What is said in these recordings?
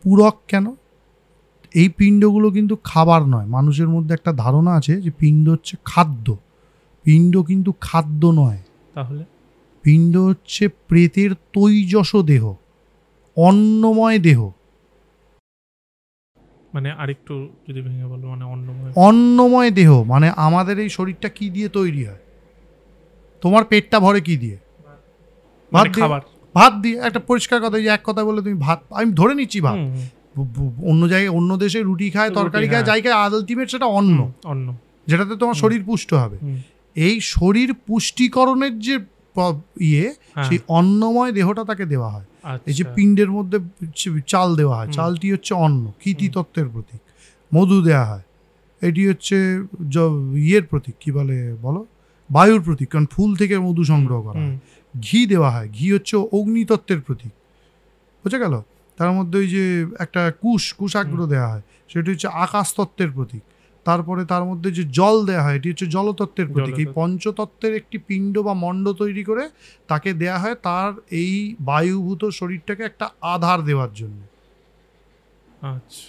পূরক কেন? এই পিণ্ডগুলো কিন্তু খাবার নয়। মানুষের মধ্যে একটা ধারণা আছে যে পিণ্ড হচ্ছে খাদ্য। পিণ্ড কিন্তু খাদ্য নয়। তাহলে পিণ্ড হচ্ছে প্রেতের তৈজস দেহ, অন্নময় দেহ। মানে আরেকটু যদি ভেঙে বলো, মানে অন্নময় দেহ মানে আমাদের এই শরীরটা কি দিয়ে তৈরি হয়? তোমার পেটটা ভরে কি দিয়ে? ভাত দিয়ে। খাবার, ভাত দিয়ে। একটা পরিষ্কার কথা, যে এক কথা বলে তুমি ভাত, আমি ধরে নিচ্ছি ভাত, অন্য জায়গায় অন্য দেশে রুটি খায়, তরকারি খায়, যাই খায়, আলটিমেট সেটা অন্ন, যেটাতে তোমার শরীর পুষ্ট হবে। এই শরীর পুষ্টিকরণের যে সেই অন্নময় দেহটা তাকে দেওয়া হয়। এই যে পিণ্ডের মধ্যে চাল দেওয়া হয়, চালটি হচ্ছে অন্ন, কৃতি তত্ত্বের প্রতীক। মধু দেওয়া হয়, এটি হচ্ছে ইয়ের প্রতীক, কি বলে বলো, বায়ুর প্রতীক, কারণ ফুল থেকে মধু সংগ্রহ করা হয়। ঘি দেওয়া হয়, ঘি হচ্ছে অগ্নিতত্ত্বের প্রতীক, বুঝে গেল। তার মধ্যে ওই যে একটা কুশাগ্র দেওয়া হয়, সেটি হচ্ছে আকাশতত্ত্বের প্রতীক। তারপরে তার মধ্যে যে জল দেওয়া হয়, এটি হচ্ছে জলতত্ত্বের প্রতীক। এই পঞ্চতত্ত্বের একটি পিণ্ড বা মণ্ড তৈরি করে তাকে দেয়া হয়, তার এই বায়ুভূত শরীরটাকে একটা আধার দেওয়ার জন্য। আচ্ছা,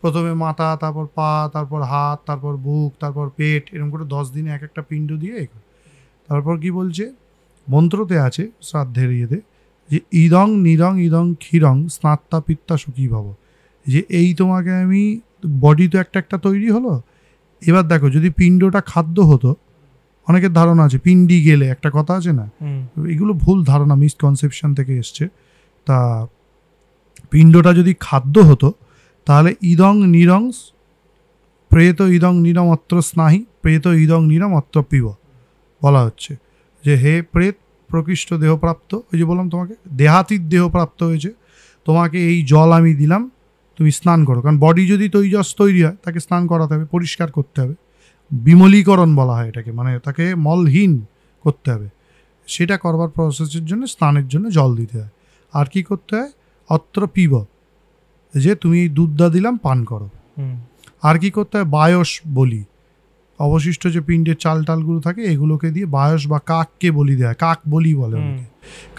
প্রথমে মাথা, তারপর পা, তারপর হাত, তারপর বুক, তারপর পেট, এরকম করে 10 দিনে এক একটা পিণ্ড দিয়ে। তারপর কি বলছে মন্ত্রতে আছে শ্রাদ্ধের ইয়েতে, যে ইদং নিরং ইদং ক্ষীরং স্নাত্তা পিত্তা সুখী ভব, যে এই তোমাকে আমি, বডি তো একটা একটা তৈরি হলো। এবার দেখো, যদি পিণ্ডটা খাদ্য হতো, অনেকের ধারণা আছে পিণ্ডি গেলে, একটা কথা আছে না, এগুলো ভুল ধারণা, মিসকনসেপশন থেকে এসছে। তা পিণ্ডটা যদি খাদ্য হতো, তাহলে ইদং নিরং প্রেত ইদং নিরম অত্র স্নাহি প্রেত ইদং নিরম অত্র পিব বলা হচ্ছে, যে হে প্রেত প্রকৃষ্ট দেহপ্রাপ্ত, ওই যে বললাম তোমাকে দেহাতীত দেহপ্রাপ্ত হয়েছে, তোমাকে এই জল আমি দিলাম, তুমি স্নান করো। কারণ বডি যদি তৈজস তৈরি হয়, তাকে স্নান করাতে হবে, পরিষ্কার করতে হবে, বিমলীকরণ বলা হয় এটাকে, মানে তাকে মলহীন করতে হবে। সেটা করবার প্রসেসের জন্য স্নানের জন্য জল দিতে হয়। আর কি করতে হয়? অত্র পিব, যে তুমি দুধটা দিলাম, পান করো। আর কি করতে হয়? বায়স বলি, অবশিষ্ট যে পিণ্ডের চাল টালগুলো থাকে, এগুলোকে দিয়ে বায়স বা কাককে বলি দেয়, কাক বলি বলে ওকে।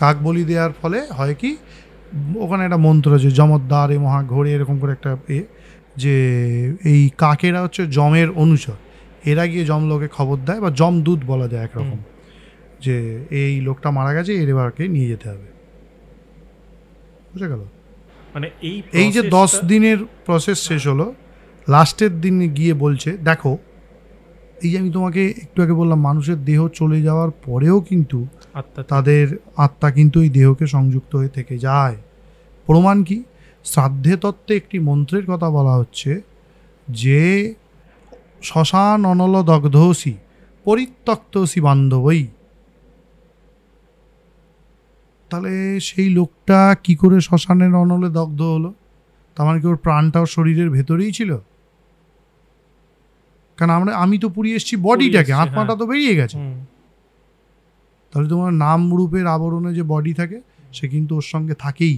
কাক বলি দেওয়ার ফলে হয় কি, ওখানে একটা মন্ত্র আছে, যমদ্বার এ মহা ঘোরে, এরকম করে একটা যে এই কাকেরা হচ্ছে যমের অনুচর, এরা গিয়ে যমলোকে খবর দেয়, বা যমদূত বলা যায় একরকম, যে এই লোকটা মারা গেছে, এর এবারকে নিয়ে যেতে হবে। বুঝে গেল? মানে এই যে 10 দিনের প্রসেস শেষ হলো, লাস্টের দিন গিয়ে বলছে, দেখো এই যে আমি তোমাকে একটু আগে বললাম, মানুষের দেহ চলে যাওয়ার পরেও কিন্তু তাদের আত্মা কিন্তু এই দেহকে সংযুক্ত হয়ে থেকে যায়। প্রমাণ কি? শ্রাদ্ধে তত্ত্বে একটি মন্ত্রের কথা বলা হচ্ছে, যে শ্মশান অনল দগ্ধসি পরিত্যক্তসি বান্ধবই। তাহলে সেই লোকটা কি করে শ্মশানের অনলে দগ্ধ হলো? তার মানে কি ওর প্রাণটা ওর শরীরের ভেতরেই ছিল? কারণ আমি তো পুড়িয়ে এসেছি বডিটাকে, আত্মাটা তো বেরিয়ে গেছে। তাহলে তোমার নাম রূপের আবরণে যে বডি থাকে, সে কিন্তু ওর সঙ্গে থাকেই।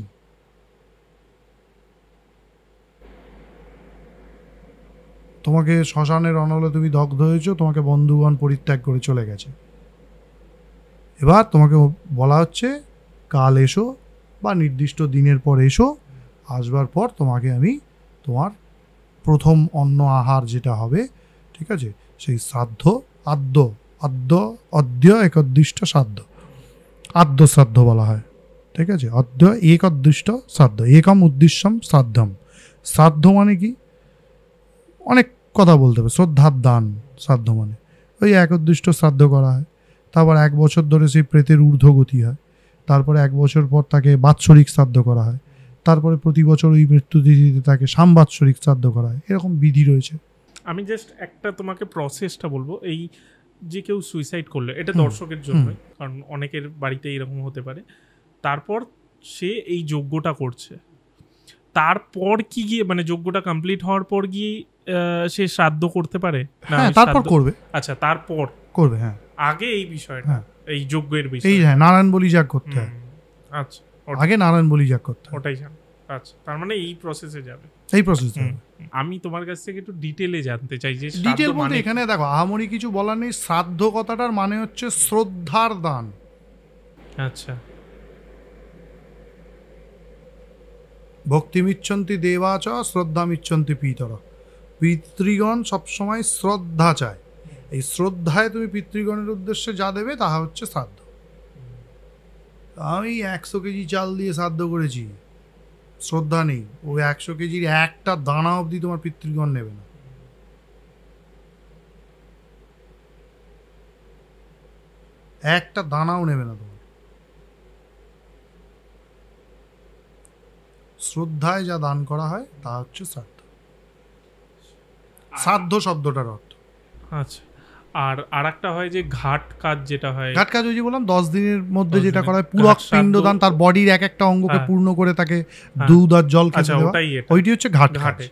তোমাকে শ্মশানের অনলে তুমি দগ্ধ হয়েছো, তোমাকে বন্ধুগণ পরিত্যাগ করে চলে গেছে, এবার তোমাকে বলা হচ্ছে কাল এসো, বা নির্দিষ্ট দিনের পর এসো, আসবার পর তোমাকে আমি তোমার প্রথম অন্ন আহার যেটা হবে, ঠিক আছে, সেই শ্রাদ্ধ, অদ্য একদ্দিষ্ট শ্রাদ্ধ, আদ্য শ্রাদ্ধ বলা হয়, ঠিক আছে, অদ্য একদ্দিষ্ট শ্রাদ্ধ, একম উদ্দিশ্যম শ্রাদ্ধম। শ্রাদ্ধ মানে কি? অনেক কথা বলতে হবে। শ্রদ্ধার দান শ্রাদ্ধ মানে, ওই একদ্দিষ্ট শ্রাদ্ধ করা হয়। তারপর 1 বছর ধরে সেই প্রেতের ঊর্ধ্বগতি হয়, তারপরে 1 বছর পর তাকে বাৎসরিক শ্রাদ্ধ করা হয়, তারপরে প্রতি বছর ওই মৃত্যুতিথিতে তাকে সামবাৎসরিক শ্রাদ্ধ করা হয়। এরকম বিধি রয়েছে। আমি জাস্ট একটা তোমাকে প্রসেসটা বলবো, এই যে কেউ সুইসাইড করলো, এটা দর্শকের জন্য, কারণ অনেকের বাড়িতে এরকম হতে পারে, তারপর সে এই যজ্ঞটা করছে, তারপর কি গিয়ে, মানে যজ্ঞটা কমপ্লিট হওয়ার পর গিয়ে সে শ্রাদ্ধ করতে পারে? হ্যাঁ, তারপর করবে। আচ্ছা, তারপর করবে, হ্যাঁ। আগে এই বিষয়টা, এই যজ্ঞের বিষয়, এই হ্যাঁ, নারায়ণ বলি যাগ করতে হয়। আচ্ছা, আগে নারায়ণ বলি যাগ করতে হয়, ওটাই জান। আচ্ছা, তার মানে এই প্রসেসে যাবে, এই প্রসেসে। আমি তোমার কাছ থেকে একটু ডিটেলে জানতে চাই, যে ডিটেল বলতে এখানে দেখো আহামরি কিছু বলার নেই। শ্রাদ্ধ কথাটার মানে হচ্ছে শ্রদ্ধার দান। আচ্ছা, ভক্তিমিচ্ছন্তি দেবাচ শ্রদ্ধামিচ্ছন্তি পিতর। পিতৃগণ সবসময় শ্রদ্ধা চায়, এই শ্রদ্ধায় তুমি পিতৃগণের উদ্দেশ্যে যা দেবে তাহা হচ্ছে শ্রাদ্ধ। আমি 100 কেজি চাল দিয়ে শ্রাদ্ধ করেছি, শ্রদ্ধা নেই, ওই 100 কেজির একটা দানা অবধি তোমার পিতৃগণ নেবে না। একটা দানাও নেবে না তোমার। শ্রদ্ধায় যা দান করা হয় তা হচ্ছে শ্রাদ্ধ। শ্রাদ্ধ শব্দটার অর্থ। আচ্ছা, আর একটা হয় যে ঘাট কাজ, যেটা হয় ঘাট কাজ ওই যে বললাম 10 দিনের মধ্যে 10 যেটা দিনের করা হয়, পুরক ঘাট পিণ্ডদান, শ্রাদ্ধ। তার বডির এক একটা অঙ্গকে হ্যাঁ। পূর্ণ করে তাকে হ্যাঁ। দুধ আর জল খেতে আচ্ছা, দেওয়া, ওটাই এটা। ওইটি হচ্ছে ঘাট কাজ। ঘাটে।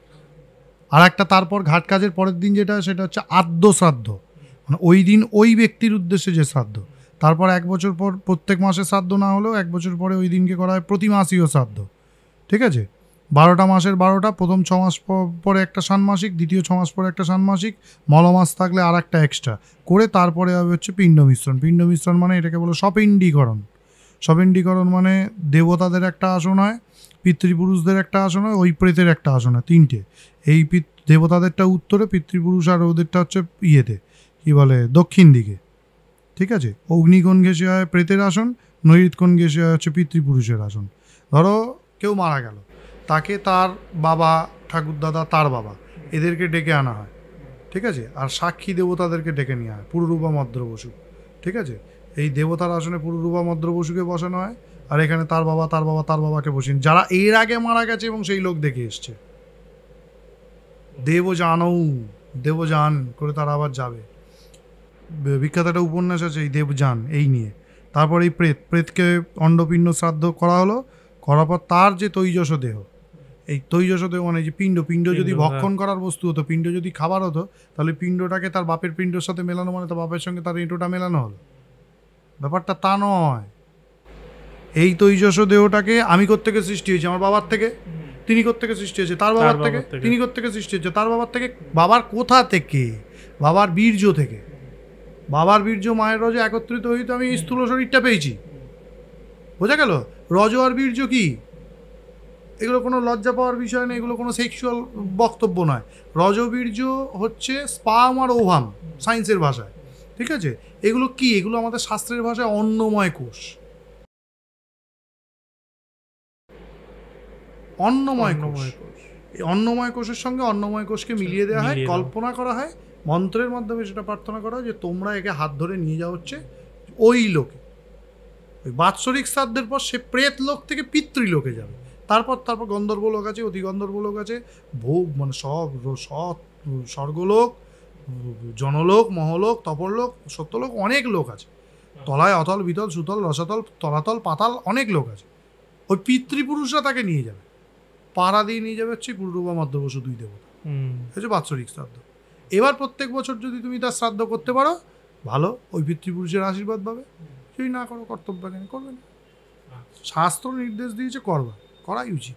আর একটা তারপর ঘাট কাজের পরের দিন যেটা, সেটা হচ্ছে আদ্য শ্রাদ্ধ, মানে ওই দিন ওই ব্যক্তির উদ্দেশ্যে যে শ্রাদ্ধ। তারপর 1 বছর পর প্রত্যেক মাসে শ্রাদ্ধ না হলেও 1 বছর পরে ওই দিনকে করা হয় প্রতি মাসীয় শ্রাদ্ধ। ঠিক আছে, 12টা মাসের 12টা, প্রথম 6 মাস পরে একটা ষান্মাসিক, দ্বিতীয় 6 মাস পরে একটা ষান্মাসিক, মলমাস থাকলে আর একটা এক্সট্রা করে তারপরে হবে হচ্ছে পিণ্ড মিশ্রণ। পিণ্ড মিশ্রণ মানে এটাকে বলো সপিণ্ডীকরণ। সপিণ্ডীকরণ মানে দেবতাদের একটা আসন হয়, পিতৃপুরুষদের একটা আসন হয়, ওই প্রেতের একটা আসন হয়, 3টে। এই দেবতাদেরটা উত্তরে, পিতৃপুরুষ আর ওদেরটা হচ্ছে ইয়েতে কী বলে দক্ষিণ দিকে। ঠিক আছে, অগ্নিকোণ ঘেঁষে হয় প্রেতের আসন, নৈরিতকোণ ঘেঁষে হয় হচ্ছে পিতৃপুরুষের আসন। ধরো কেউ মারা গেল, তাকে তার বাবা, ঠাকুরদাদা, তার বাবা, এদেরকে ডেকে আনা হয়। ঠিক আছে, আর সাক্ষী দেবতাদেরকে ডেকে নেওয়া হয়, পুরুরূপা মদ্র বসু। ঠিক আছে, এই দেবতার আসনে পুরুরূপা মদ্র বসুকে বসানো হয়, আর এখানে তার বাবা, তার বাবা, তার বাবাকে বসিয়ে, যারা এর আগে মারা গেছে এবং সেই লোক দেখে এসছে। দেবজানৌ, দেবযান করে তারা আবার যাবে। বিখ্যাত একটা উপন্যাস আছে এই দেবযান এই নিয়ে। তারপর এই প্রেতকে অন্ডপিণ্ড শ্রাদ্ধ করা হলো, করার পর তার যে তৈজস দেহ, এই তৈজস দেহ মানে যে পিণ্ড যদি ভক্ষণ করার বস্তু হতো, পিণ্ড যদি খাবার হতো, তাহলে পিণ্ডটাকে তার বাপের পিণ্ডের সাথে মেলানো মানে তার বাপের সঙ্গে তার এঁটোটা মেলানো হলো। ব্যাপারটা তা নয়। এই তৈজস দেহটাকে আমি কোত্থেকে সৃষ্টি হয়েছি? আমার বাবার থেকে। তিনি কোত্থেকে সৃষ্টি হয়েছে? তার বাবার থেকে। তিনি কোত্থেকে সৃষ্টি হয়েছে? তার বাবার থেকে। বাবার কোথা থেকে? বাবার বীর্য থেকে। বাবার বীর্য মায়ের রজে একত্রিত হইতে আমি এই স্থূল শরীরটা পেয়েছি। বোঝা গেল? রজ আর বীর্য কি? এগুলো কোনো লজ্জা পাওয়ার বিষয় না, এগুলো কোনো সেক্সুয়াল বক্তব্য নয়। রজবীর্য হচ্ছে স্পার্ম আর ওভাম সায়েন্সের ভাষায়। ঠিক আছে, এগুলো কি? এগুলো আমাদের শাস্ত্রের ভাষায় অন্নময় কোষ। অন্নময় কোষ। এই অন্নময় কোষের সঙ্গে অন্নময় কোষকে মিলিয়ে দেওয়া হয়, কল্পনা করা হয়, মন্ত্রের মাধ্যমে সেটা প্রার্থনা করা হয় যে তোমরা একে হাত ধরে নিয়ে যাওয়া হচ্ছে ওই লোকে। ওই বাৎসরিক শ্রাদ্ধের পর সে প্রেত লোক থেকে পিতৃলোকে যাবে। তারপর গন্ধর্ব লোক আছে, অতি গন্ধর্ব লোক আছে, ভোগ মানে সব স্বর্গলোক, জনলোক, মহলোক, তপরলোক, সত্যলোক, অনেক লোক আছে। তলায় অতল, বিতল, সুতল, রসাতল, তলাতল, পাতাল, অনেক লোক আছে। ওই পিতৃপুরুষরা তাকে নিয়ে যাবে, পাড়া দিয়ে নিয়ে যাবে হচ্ছে পুরুরূপা মদ্র বসু, 2 দেবতা। হচ্ছে বাৎসরিক শ্রাদ্ধ। এবার প্রত্যেক বছর যদি তুমি তার শ্রাদ্ধ করতে পারো ভালো, ওই পিতৃপুরুষের আশীর্বাদ পাবে। যদি না করো, কর্তব্য কেন করবে না? শাস্ত্র নির্দেশ দিয়েছে করবা, করাই উচিত।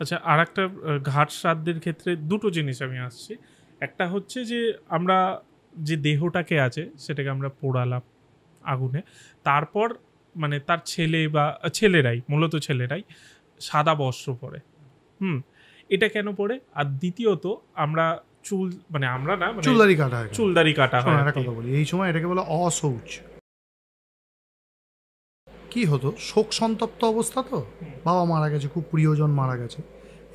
আচ্ছা, আর একটা ঘাট শ্রাদ্ধের ক্ষেত্রে দুটো জিনিস আমি আসছি। একটা হচ্ছে যে আমরা যে দেহটাকে আছে সেটাকে আমরা পোড়ালাম আগুনে, তারপর মানে তার ছেলে বা ছেলেরাই, মূলত ছেলেরাই সাদা বস্ত্র পরে। এটা কেন পরে? আর দ্বিতীয়ত আমরা চুল, মানে আমরা না, মানে চুলদারি কাটা হয়। চুলদারি কাটা হয়। একটা কথা বলি, এই সময় এটাকে বলে অশৌচ। কি হতো, শোক সন্তপ্ত অবস্থা, তো বাবা মারা গেছে, খুব প্রিয়জন মারা গেছে,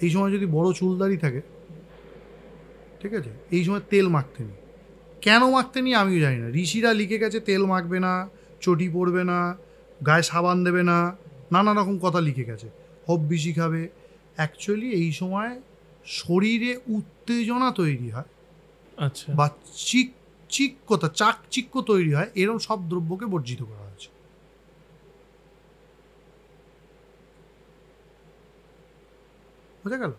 এই সময় যদি বড় চুলদারি থাকে, ঠিক আছে, এই সময় তেল মাখতে নেই। কেন মাখতে নেই আমিও জানি না। ঋষিরা লিখে গেছে তেল মাখবে না, চটি পড়বে না, গায়ে সাবান দেবে না, নানা রকম কথা লিখে গেছে। হব বেশি খাবে। অ্যাকচুয়ালি এই সময় শরীরে উত্তেজনা তৈরি হয়, আচ্ছা, বা চিক্কতা, চাকচিক্য তৈরি হয়, এরকম সব দ্রব্যকে বর্জিত করা হয়েছে। বোঝা গেল?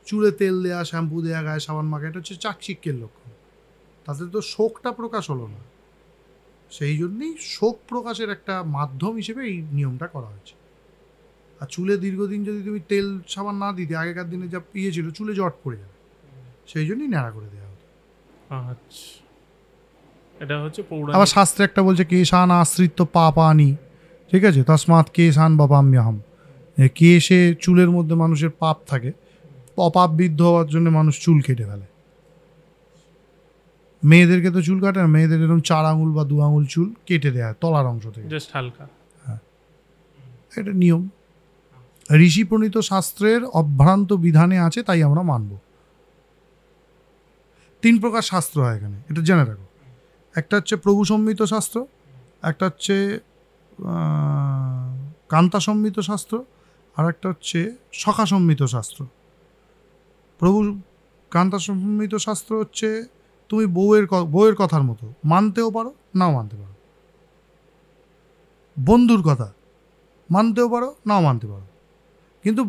চুলে তেল দেয়া, শ্যাম্পু দেয়া, গায়ে সাবান মাখা, এটা হচ্ছে চাকচিক্যের লক্ষণ। তাতে তো শোকটা প্রকাশ হলো না। সেই জন্যই শোক প্রকাশের একটা মাধ্যম হিসেবে এই নিয়মটা করা হয়েছে। আর চুলে দীর্ঘদিন যদি তুমি তেল সাবান না দিতে, আগেকার দিনে যা ছিল, চুলে জট পড়ে যাবে, সেই জন্যই ন্যাড়া করে দেওয়া হতো। আচ্ছা, এটা হচ্ছে পৌরাণিক। আবার শাস্ত্রে একটা বলছে কেশান আশ্রিত পাপানি, ঠিক আছে, তসমাৎ কেশান বাপাম্যহম, কেশে চুলের মধ্যে মানুষের পাপ থাকে, অপাপ বিদ্ধ হওয়ার জন্য মানুষ চুল কেটে ফেলে। মেয়েদেরকে তো চুল কাটে না, মেয়েদের এরকম 4 আঙুল বা 2 আঙুল চুল কেটে দেয় তলার অংশ থেকে, জাস্ট হালকা। হ্যাঁ, এটা নিয়ম ঋষি প্রণীত শাস্ত্রের অভ্রান্ত বিধানে আছে, তাই আমরা মানব। 3 প্রকার শাস্ত্র হয় এখানে, এটা জেনে রাখো। একটা হচ্ছে প্রভু সম্মিত শাস্ত্র, একটা হচ্ছে কান্তা সম্মিত শাস্ত্র, আর একটা হচ্ছে সখা সম্মিত শাস্ত্র। প্রভু কান্তা সম্মিত শাস্ত্র হচ্ছে তুমি বউয়ের কথার মতো মানতেও পারো, নাও মানতে পারো। বন্ধুর কথা মানতেও পারো, নাও মানতে পারো, কিন্তু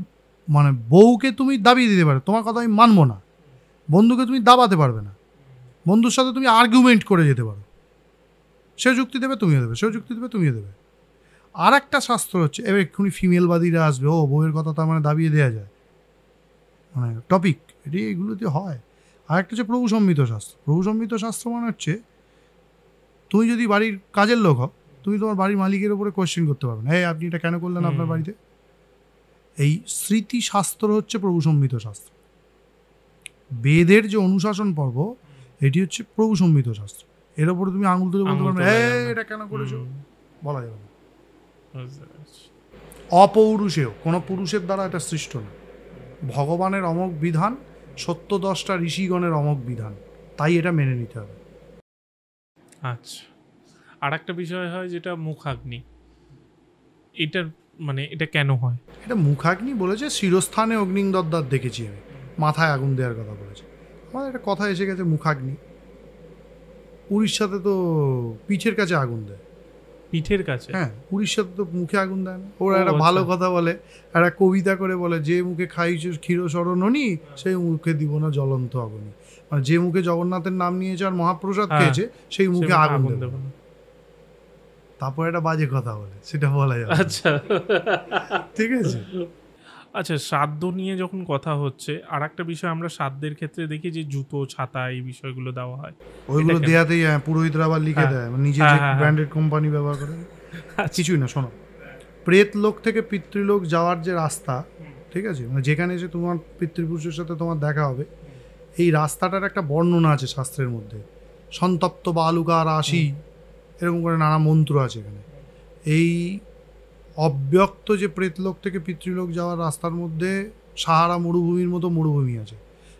মানে বউকে তুমি দাবিয়ে দিতে পারো তোমার কথা আমি মানবো না, বন্ধুকে তুমি দাবাতে পারবে না। বন্ধুর সাথে তুমি আর্গুমেন্ট করে যেতে পারো, সে যুক্তি দেবে তুমিও দেবে, সেও যুক্তি দেবে তুমিও দেবে। আর একটা শাস্ত্র হচ্ছে, এবার এক্ষুনি ফিমেলবাদীরা আসবে, ও বউয়ের কথা তার মানে দাবিয়ে দেওয়া যায়, মানে টপিক এটি, এগুলোতে হয়। আর একটা হচ্ছে প্রভু সম্মিত শাস্ত্র। প্রভু সম্মিত শাস্ত্র মানে হচ্ছে তুমি যদি বাড়ির কাজের লোক হও, তুমি তোমার বাড়ির মালিকের উপরে কোয়েশ্চেন করতে পারবে না, এই আপনি এটা কেন করলেন আপনার বাড়িতে। এই স্মৃতি শাস্ত্র হচ্ছে প্রভু সম্মিত শাস্ত্র। বেদের যে অনুশাসন পর্ব, এটি হচ্ছে প্রভু সম্মিত শাস্ত্র। এর উপরে তুমি আঙুল তুলে বলতে পারবে এটা কেন করেছো, বলা যাবে না। অপৌরুষেও, কোনো পুরুষের দ্বারা এটা সৃষ্ট না। ভগবানের অমোঘ বিধান, 70-10টা ঋষিগণের অমোঘ বিধান, তাই এটা মেনে নিতে হবে। আচ্ছা, আর একটা বিষয় হয় যেটা মুখাগ্নি, এটার মানে এটা কেন হয়? এটা মুখাগ্নি বলেছে, শিরস্থানে অগ্নিদদ্দার দেখেছি আমি, মাথায় আগুন দেওয়ার কথা বলেছে। আমাদের একটা কথা এসে গেছে মুখাগ্নি, উড়িষ্যাতে তো পিঠের কাছে আগুন দেয়। পিঠের কাছে? হ্যাঁ, উড়িষ্যাতে তো মুখে আগুন দেয় না। ওরা একটা ভালো কথা বলে, একটা কবিতা করে বলে, যে মুখে খাইছ ক্ষীরসরণনি সেই মুখে দিব না জ্বলন্ত আগুনি। মানে যে মুখে জগন্নাথের নাম নিয়েছে আর মহাপ্রসাদ খেয়েছে সেই মুখে আগুন দেবে না। তারপর একটা বাজে কথা বলে, সেটা বলা যাবে। আচ্ছা, ঠিক আছে। আচ্ছা, শ্রাদ্ধ নিয়ে যখন কথা হচ্ছে, আর একটা বিষয় আমরা শ্রাদ্ধের ক্ষেত্রে দেখি যে জুতো, ছাতা, এই বিষয়গুলো দেওয়া হয়। ওইগুলো দেওয়াতেই পুরোহিতরা আবার লিখে দেয়, নিজে যে ব্র্যান্ডেড কোম্পানি ব্যবহার করে। কিছুই না, শোনো, প্রেত লোক থেকে পিতৃলোক যাওয়ার যে রাস্তা, ঠিক আছে, মানে যেখানে এসে তোমার পিতৃপুরুষের সাথে তোমার দেখা হবে, এই রাস্তাটার একটা বর্ণনা আছে শাস্ত্রের মধ্যে। সন্তপ্ত বালুকা রাশি, এরকম করে নানা মন্ত্র আছে এখানে। এই অব্যক্ত যে প্রেতলোক থেকে পিতৃলোক যাওয়ার রাস্তার মধ্যে সাহারা মরুভূমির মতো মরুভূমি আছে,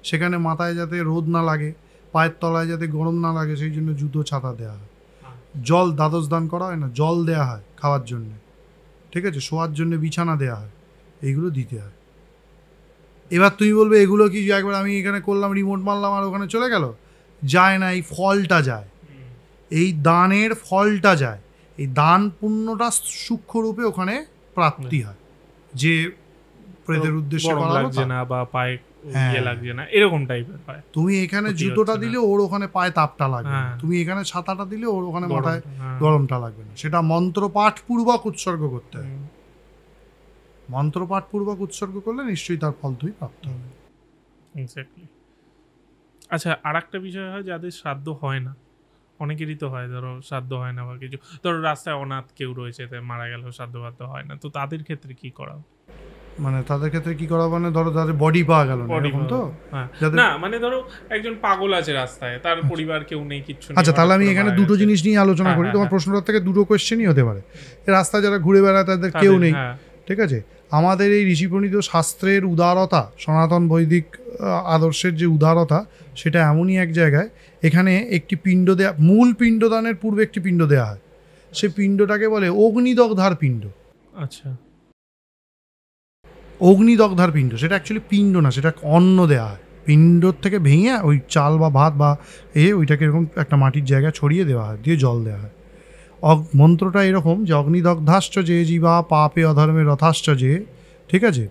সেখানে মাথায় যাতে রোদ না লাগে, পায়ের তলায় যাতে গরম না লাগে, সেই জন্য জুতো, ছাতা দেওয়া হয়। জল, দ্বাদশ দান করা হয় না, জল দেওয়া হয় খাওয়ার জন্য, ঠিক আছে, শোয়ার জন্য বিছানা দেওয়া হয়, এইগুলো দিতে হয়। এবার তুমি বলবে এগুলো কি একবার আমি এখানে করলাম, রিমোট মারলাম আর ওখানে চলে গেল? যায় না, এই ফলটা যায়, এই দানের ফলটা যায়, এই দান পুণ্যটা সূক্ষ্মরূপে ওখানে প্রাপ্তি হয়। যে প্রেতের উদ্দেশ্যে করা লাগছে না বা পায়ে লাগছে না, এরকম টাইপের হয়। তুমি এখানে জুতোটা দিলে ওর ওখানে পায়ে তাপটা লাগবে, তুমি এখানে ছাতাটা দিলে ওর ওখানে মাথায় গরমটা লাগবে না। সেটা মন্ত্রপাঠ পূর্বক উৎসর্গ করতে হবে। মন্ত্রপাঠ পূর্বক উৎসর্গ করলে নিশ্চয়ই তার ফল তুই প্রাপ্ত হবে। এক্স্যাক্টলি। আচ্ছা, আর একটা বিষয় হয় যাদের শ্রাদ্ধ হয় না, অনেকেরই তো হয়, ধরো শ্রাদ্ধ হয় না বা কিছু, ধরো রাস্তায় অনাথ কেউ রয়েছে, মারা গেল, শ্রাদ্ধ বাদ্ধ হয় না, তো তাদের ক্ষেত্রে কি করা? মানে তাদের ক্ষেত্রে কি করা, মানে ধরো তাদের বডি পাওয়া গেল না, এরকম তো না, মানে ধরো একজন পাগল আছে রাস্তায়, তার পরিবার কেউ নেই, কিচ্ছু নেই। আচ্ছা, তাহলে আমি এখানে দুটো জিনিস নিয়ে আলোচনা করি। তোমার প্রশ্নটা থেকে দুটো কোয়েশ্চেনই হতে পারে। রাস্তায় যারা ঘুরে বেড়ায় তাদের কেউ নেই, ঠিক আছে। আমাদের এই ঋষিপ্রণীত শাস্ত্রের উদারতা, সনাতন বৈদিক আদর্শের যে উদারতা, সেটা এমনই এক জায়গায়, এখানে একটি পিণ্ড দেয়া, মূল পিণ্ডদানের পূর্বে একটি পিণ্ড দেওয়া হয়, সেই পিণ্ডটাকে বলে অগ্নিদগ্ধার পিণ্ড। আচ্ছা, অগ্নিদগ্ধার পিণ্ড, সেটা অ্যাকচুয়ালি পিণ্ড না, সেটা অন্ন দেওয়া হয়। পিণ্ডর থেকে ভেঙে ওই চাল বা ভাত বা ওইটাকে এরকম একটা মাটির জায়গায় ছড়িয়ে দেওয়া হয়, দিয়ে জল দেওয়া হয়। মন্ত্রটা এরকম যে অগ্নিদগ্ধাশ্চ যে জীবা পাপে অধর্মে রথাশ্চ যে, ঠিক আছে,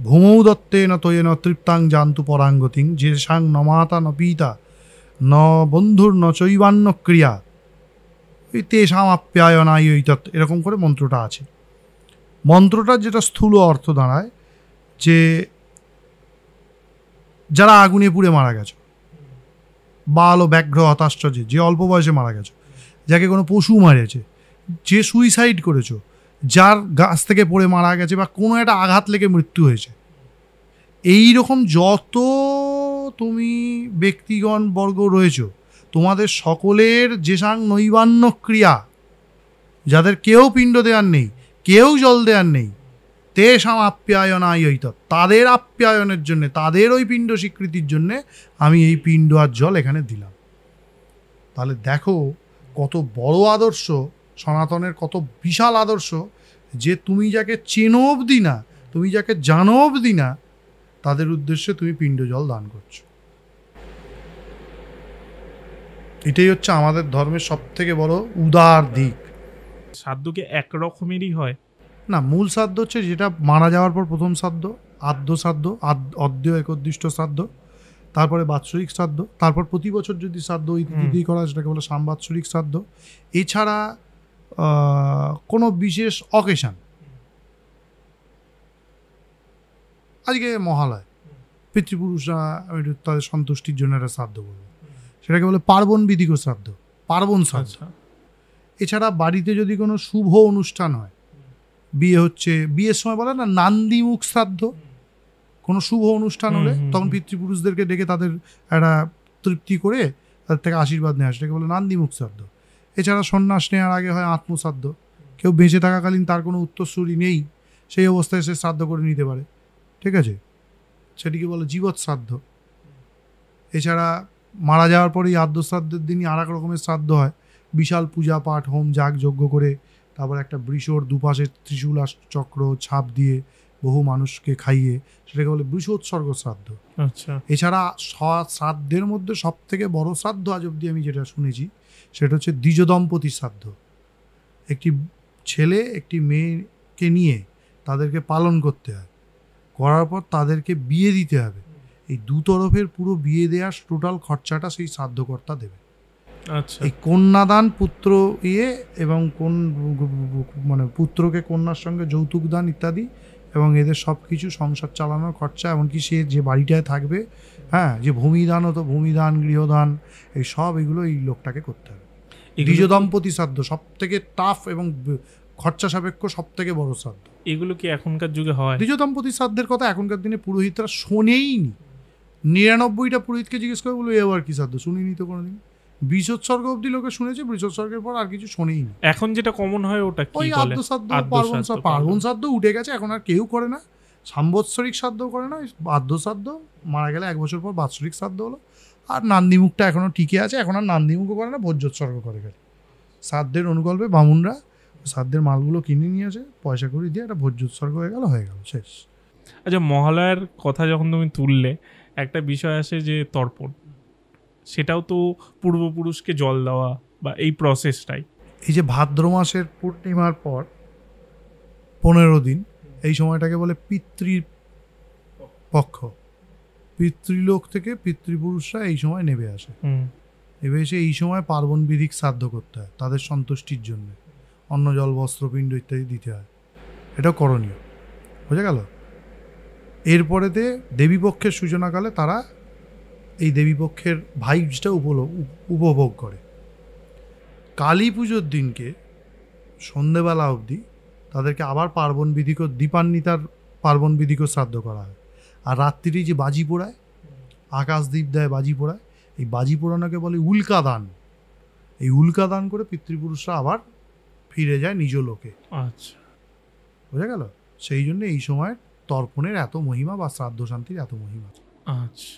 ভূমৌ দত্তে ন তয়ে ন তৃপ্তাং জান্তু পরাঙ্গতিং যে সাং ন মাতা ন পিতা ন বন্ধুর ন চৈবান্ন ক্রিয়া ওই তেষাম আপ্যায়নায় ওই তত্ত্ব, এরকম করে মন্ত্রটা আছে। মন্ত্রটার যেটা স্থূল অর্থ দাঁড়ায় যে যারা আগুনে পুড়ে মারা গেছে, বাল ও ব্যাঘ্র হতাশ্চর্য, যে অল্প বয়সে মারা গেছে, যাকে কোনো পশু মারেছে, যে সুইসাইড করেছো, যার গাছ থেকে পড়ে মারা গেছে বা কোনো একটা আঘাত লেগে মৃত্যু হয়েছে, এই রকম যত তুমি ব্যক্তিগণ বর্গ রয়েছে, তোমাদের সকলের যেসাং নৈবান্য ক্রিয়া, যাদের কেউ পিণ্ড দেওয়ার নেই, কেউ জল দেওয়ার নেই, তেষাম আপ্যায়নায়িত, তাদের আপ্যায়নের জন্যে, তাদের ওই পিণ্ড স্বীকৃতির জন্যে আমি এই পিণ্ড আর জল এখানে দিলাম। তাহলে দেখো কত বড় আদর্শ, সনাতনের কত বিশাল আদর্শ, যে তুমি যাকে চেনো অবধি না, তুমি যাকে জানো অবধি না, তাদের উদ্দেশ্যে তুমি পিণ্ড জল দান করছো। এটাই হচ্ছে আমাদের ধর্মের সব থেকে বড় উদার দিক। শ্রাদ্ধ কি একরকমেরই হয়? না, মূল শ্রাদ্ধ হচ্ছে যেটা মারা যাওয়ার পর প্রথম শ্রাদ্ধ, আদ্য শ্রাদ্ধ, অদ্য একোদ্দিষ্ট শ্রাদ্ধ, তারপরে বাৎসরিক শ্রাদ্ধ, তারপর প্রতি বছর যদি শ্রাদ্ধ ওই তিথি করা হয় সেটাকে বলে সামবাৎসরিক শ্রাদ্ধ। এছাড়া কোনো বিশেষ অকেশন, আজকে মহালয়, পিতৃপুরুষরা তাদের সন্তুষ্টির জন্য একটা শ্রাদ্ধ বলবে, সেটাকে বলে পার্বণ বিধিক শ্রাদ্ধ, পার্বণ শ্রাদ্ধ। এছাড়া বাড়িতে যদি কোনো শুভ অনুষ্ঠান হয়, বিয়ে হচ্ছে, বিয়ের সময় বলে না নান্দিমুখ শ্রাদ্ধ, কোনো শুভ অনুষ্ঠান হলে তখন পিতৃপুরুষদেরকে ডেকে তাদের একটা তৃপ্তি করে তাদের থেকে আশীর্বাদ নেওয়া, সেটাকে বলে নান্দিমুখ শ্রাদ্ধ। এছাড়া সন্ন্যাস নেওয়ার আগে হয় আত্মশ্রাদ্ধ, কেউ বেঁচে থাকাকালীন তার কোনো উত্তরসূরি নেই, সেই অবস্থায় সে শ্রাদ্ধ করে নিতে পারে, ঠিক আছে, সেটিকে বলে জীবৎ শ্রাদ্ধ। এছাড়া মারা যাওয়ার পরে এই আদ্য শ্রাদ্ধের দিনই আর এক রকমের শ্রাদ্ধ হয়, বিশাল পূজা পাঠ হোম যাগ যজ্ঞ করে, তারপর একটা বৃষর দুপাশে ত্রিশূল চক্র ছাপ দিয়ে বহু মানুষকে খাইয়ে, সেটাকে বলে বৃষোৎসর্গ শ্রাদ্ধ। আচ্ছা। এছাড়া শ্রাদ্ধের মধ্যে সব থেকে বড় শ্রাদ্ধ আজ অব্দি আমি যেটা শুনেছি সেটা হচ্ছে দ্বিজ দম্পতি শ্রাদ্ধ। একটি ছেলে একটি মেয়েকে নিয়ে তাদেরকে পালন করতে হয়, করার পর তাদেরকে বিয়ে দিতে হবে। এই দু তরফের পুরো বিয়ে দেওয়ার টোটাল খরচাটা সেই শ্রাদ্ধকর্তা দেবে। আচ্ছা। এই কন্যাদান, পুত্র এবং মানে পুত্রকে কন্যার সঙ্গে যৌতুক দান ইত্যাদি, এবং এদের সব কিছু সংসার চালানোর খরচা, এমনকি সে যে বাড়িটায় থাকবে, হ্যাঁ, যে ভূমিদান হতো, ভূমিদান, গৃহদান, এই সব এগুলো এই লোকটাকে করতে হবে। দ্বিজ দম্পতি শ্রাদ্ধ সব থেকে টাফ এবং খরচা সাপেক্ষ সব থেকে বড় শ্রাদ্ধ। এগুলো কি এখনকার যুগে হয়? দ্বিজ দম্পতি শ্রাদ্ধের কথা এখনকার দিনে পুরোহিতরা শোনেইনি। 99টা পুরোহিতকে জিজ্ঞেস করে বলবো এ আবার কি শ্রাদ্ধ, শুনিনি তো কোনোদিন। বৃষোৎসর্গ অব্দি লোকে শুনেছে, বৃষোৎসর্গের পর আর কিছু শোনেইনি। এখন যেটা কমন হয় ওটা কি ওই বলে? আদ্য শ্রাদ্ধ, পার্বণ শ্রাদ্ধ উঠে গেছে, এখন আর কেউ করে না। সাম্বৎসরিক শ্রাদ্ধ করে না, আদ্য শ্রাদ্ধ, মারা গেলে 1 বছর পর বাৎসরিক শ্রাদ্ধ হলো। আর নান্দিমুখটা এখনো টিকে আছে, এখন আর নান্দিমুখও করে না, ভোজ্যোৎসর্গ করে গেছে। শ্রাদ্ধের অনুকল্পে বামুনরা শ্রাদ্ধের মালগুলো কিনে নিয়ে আসে, পয়সা করে দিয়ে একটা ভোজ্যোৎসর্গ হয়ে গেল শেষ। আচ্ছা, মহালয়ার কথা যখন তুমি তুললে, একটা বিষয় আসে যে তর্পণ, সেটাও তো পূর্বপুরুষকে জল দেওয়া বা এই প্রসেসটাই। এই যে ভাদ্র মাসের পূর্ণিমার পর 15 দিন, এই সময়টাকে বলে পিতৃপক্ষ। পিতৃলোক থেকে পিতৃপুরুষরা এই সময় নেমে আসে, নেমে এসে এই সময় পার্বণ বিধিক শ্রাদ্ধ করতে হয়, তাদের সন্তুষ্টির জন্য অন্ন জল বস্ত্র পিণ্ড ইত্যাদি দিতে হয়। এটাও করণীয়, বোঝা গেল। এরপরেতে দেবীপক্ষের সূচনাকালে তারা এই দেবীপক্ষের ভাইবসটা উপভোগ করে। কালী পুজোর দিনকে সন্ধেবেলা অবধি তাদেরকে আবার পার্বণ বিধিক, দীপান্বিতার পার্বণ বিধিক শ্রাদ্ধ করা হয়। আর রাত্রিরে যে বাজি পোড়ায়, আকাশদ্বীপ দেয়, বাজি পোড়ায়, এই বাজি পোড়ানোকে বলে উল্কা দান। এই উল্কা দান করে পিতৃপুরুষরা আবার ফিরে যায় নিজ লোকে। আচ্ছা, বোঝা গেল। সেই জন্য এই সময় তর্পণের এত মহিমা বা শ্রাদ্ধ শান্তির এত মহিমা। আচ্ছা,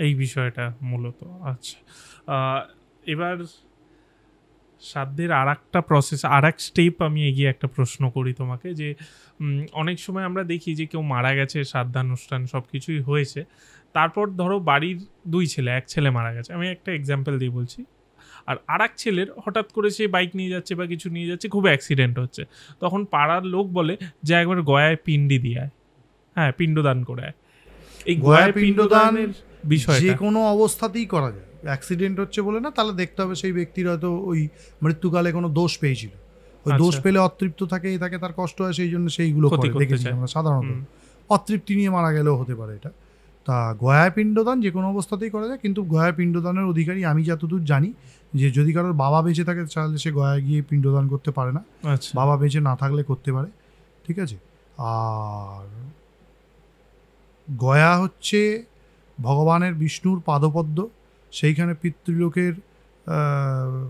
এই বিষয়টা মূলত। আচ্ছা, এবার শ্রাদ্ধের আর একটা প্রসেস, আর এক স্টেপ আমি এগিয়ে একটা প্রশ্ন করি তোমাকে, যে অনেক সময় আমরা দেখি যে কেউ মারা গেছে, শ্রাদ্ধানুষ্ঠান সব কিছুই হয়েছে, তারপর ধরো বাড়ির 2 ছেলে, এক ছেলে মারা গেছে, আমি একটা এক্সাম্পল দিয়ে বলছি, আর এক ছেলের হঠাৎ করে সে বাইক নিয়ে যাচ্ছে বা কিছু নিয়ে যাচ্ছে, খুব অ্যাক্সিডেন্ট হচ্ছে, তখন পাড়ার লোক বলে যে একবার গয়ায় পিণ্ডি দিয়ে আয়, হ্যাঁ, পিণ্ডদান করে আয়। এই গয়ায় পিণ্ডদানের বিষয় যে কোনো অবস্থাতেই করা যায়। অ্যাক্সিডেন্ট হচ্ছে বলে না, তাহলে দেখতে হবে সেই ব্যক্তির হয়তো ওই মৃত্যুকালে কোনো দোষ পেয়েছিল, ওই দোষ পেলে অতৃপ্ত থাকে, তার কষ্ট হয়, সেই জন্য সেইগুলো করে। দেখেছি আমরা সাধারণত অতৃপ্তি নিয়ে মারা গেলেও হতে পারে এটা। তা গয়ায় পিণ্ডদান যে কোনো অবস্থাতেই করা যায়, কিন্তু গয়ায় পিণ্ডদানের অধিকারী আমি যতদূর জানি যে যদি কারোর বাবা বেঁচে থাকে তাহলে সে গয়ায় গিয়ে পিণ্ডদান করতে পারে না, আচ্ছা বাবা বেঁচে না থাকলে করতে পারে, ঠিক আছে। আর গয়া হচ্ছে ভগবানের বিষ্ণুর পাদপদ্ম, সেইখানে পিতৃলোকের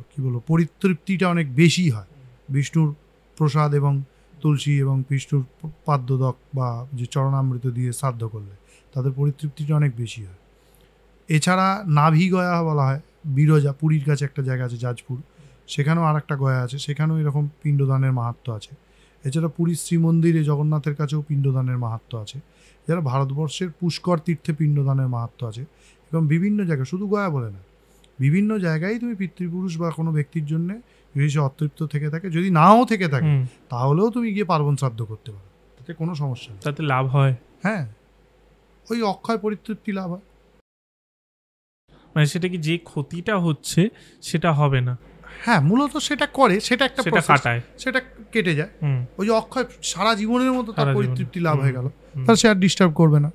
কী বলবো পরিতৃপ্তিটা অনেক বেশি হয় বিষ্ণুর প্রসাদ এবং তুলসী এবং বিষ্ণুর পাদ্যদক বা যে চরণামৃত দিয়ে শ্রাদ্ধ করলে তাদের পরিতৃপ্তিটা অনেক বেশি হয়। এছাড়া নাভি গয়া বলা হয়, বিরজা পুরীর কাছে একটা জায়গা আছে যাজপুর, সেখানেও আর একটা গয়া আছে, সেখানেও এরকম পিণ্ডদানের মাহাত্ম্য আছে। এছাড়া পুরীর শ্রীমন্দিরে জগন্নাথের কাছেও পিণ্ডদানের মাহাত্ম্য আছে। এছাড়া ভারতবর্ষের পুষ্কর তীর্থে পিণ্ডদানের মাহাত্ম্য আছে এবং বিভিন্ন জায়গায়, শুধু গয়া বলে না, বিভিন্ন জায়গায় তুমি পিতৃপুরুষ বা কোনো ব্যক্তির জন্য যদি সে অতৃপ্ত থেকে থাকে, যদি নাও থেকে থাকে তাহলেও তুমি গিয়ে পার্বণ শ্রাদ্ধ করতে পারো, তাতে কোনো সমস্যা নেই, তাতে লাভ হয়। হ্যাঁ, ওই অক্ষয় পরিতৃপ্তি লাভ হয়। মানে সেটা কি যে ক্ষতিটা হচ্ছে সেটা হবে না? হ্যাঁ, মূলত সেটা করে, সেটা একটা সেটা কাটায়, সেটা কেটে যায়। ওই যে অক্ষয় সারা জীবনের মতো তার পরিতৃপ্তি লাভ হয়ে গেল, তাহলে সে আর ডিস্টার্ব করবে না।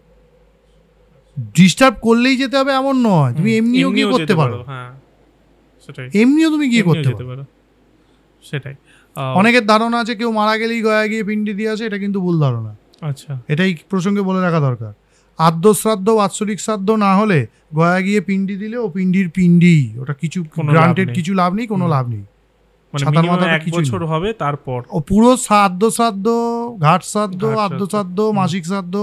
ডিস্টার্ব করলেই যেতে হবে এমন নয়, তুমি এমনিও গিয়ে করতে পারো, হ্যাঁ সেটাই, এমনিও তুমি গিয়ে করতে পারো। সেটাই অনেকের ধারণা আছে কেউ মারা গেলেই গয়া গিয়ে পিণ্ডি দিয়ে আসে, এটা কিন্তু ভুল ধারণা। আচ্ছা, এটাই প্রসঙ্গে বলে রাখা দরকার। আদ্য শ্রাদ্ধ বাৎসরিক শ্রাদ্ধ না হলে গয়া গিয়ে পিণ্ডি দিলে ও পিণ্ডির পিণ্ডি, ওটা কিছু গ্রান্টেড কিছু লাভ নেই, কোনো লাভ নেই। মানে মিনিমাম 1 বছর হবে তারপর ও পুরো আদ্য শ্রাদ্ধ, ঘাট শ্রাদ্ধ, আদ্য শ্রাদ্ধ, মাসিক শ্রাদ্ধ,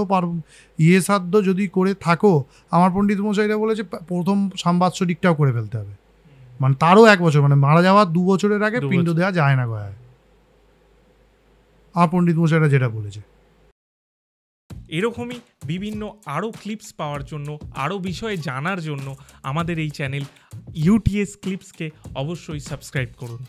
শ্রাদ্ধ যদি করে থাকো, আমার পণ্ডিত মশাইরা বলেছে প্রথম সাম্বাৎসরিকটাও করে ফেলতে হবে, মানে তারও 1 বছর, মানে মারা যাওয়ার 2 বছরের আগে পিণ্ড দেওয়া যায় না গয়ায়, আমার পণ্ডিত মশাইরা যেটা বলেছে। এরকমই বিভিন্ন আরও ক্লিপস পাওয়ার জন্য, আরও বিষয়ে জানার জন্য আমাদের এই চ্যানেল ইউটিএস ক্লিপসকে অবশ্যই সাবস্ক্রাইব করুন।